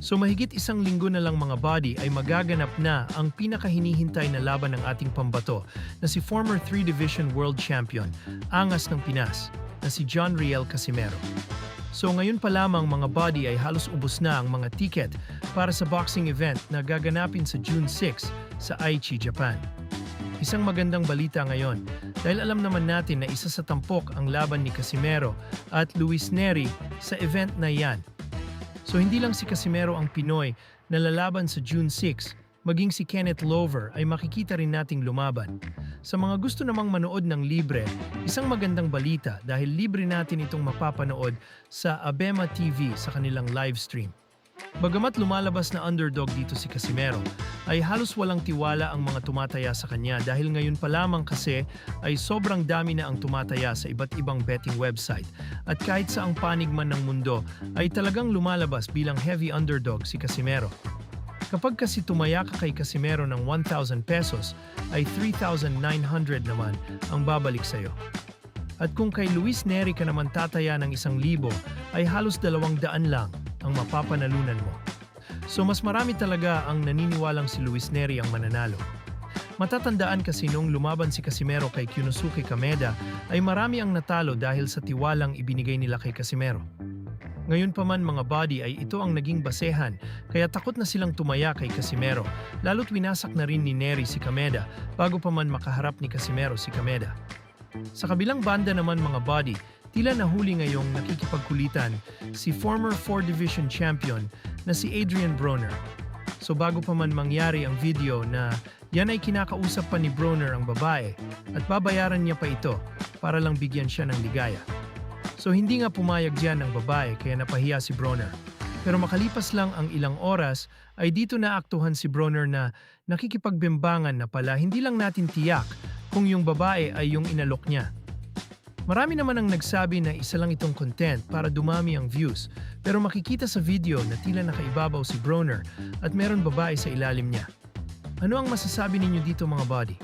So mahigit isang linggo na lang mga body ay magaganap na ang pinakahinihintay na laban ng ating pambato na si former 3 Division World Champion, angas ng Pinas, na si John Riel Casimero. So ngayon pa lamang mga body ay halos ubos na ang mga ticket para sa boxing event na gaganapin sa June 6 sa Aichi, Japan. Isang magandang balita ngayon dahil alam naman natin na isa sa tampok ang laban ni Casimero at Luis Nery sa event na yan. So hindi lang si Casimero ang Pinoy na lalaban sa June 6, maging si Kenneth Lover ay makikita rin nating lumaban. Sa mga gusto namang manood ng libre, isang magandang balita dahil libre natin itong mapapanood sa Abema TV sa kanilang live stream. Bagamat lumalabas na underdog dito si Casimero, ay halos walang tiwala ang mga tumataya sa kanya dahil ngayon pa lamang kasi ay sobrang dami na ang tumataya sa iba't ibang betting website. At kahit sa ang panig man ng mundo, ay talagang lumalabas bilang heavy underdog si Casimero. Kapag kasi tumaya ka kay Casimero ng 1,000 pesos, ay 3,900 naman ang babalik sa'yo. At kung kay Luis Nery ka naman tataya ng 1,000, ay halos 200 lang ang mapapanalunan mo. So mas marami talaga ang naniniwalang si Luis Nery ang mananalo. Matatandaan kasi nung lumaban si Casimero kay Kyunosuke Kameda ay marami ang natalo dahil sa tiwalang ibinigay nila kay Casimero. Ngayon pa man mga body ay ito ang naging basehan kaya takot na silang tumaya kay Casimero lalo't winasak na rin ni Nery si Kameda bago pa man makaharap ni Casimero si Kameda. Sa kabilang banda naman mga body, tila nahuli ngayong nakikipagkulitan si former 4 Division Champion na si Adrian Broner. So bago pa man mangyari ang video na yan ay kinakausap pa ni Broner ang babae at babayaran niya pa ito para lang bigyan siya ng ligaya. So hindi nga pumayag diyan ang babae kaya napahiya si Broner. Pero makalipas lang ang ilang oras ay dito naaktuhan si Broner na nakikipagbimbangan na pala hindi lang natin tiyak kung yung babae ay yung inalok niya. Marami naman ang nagsabi na isa lang itong content para dumami ang views pero makikita sa video na tila nakaibabaw si Broner at meron babae sa ilalim niya. Ano ang masasabi ninyo dito mga body?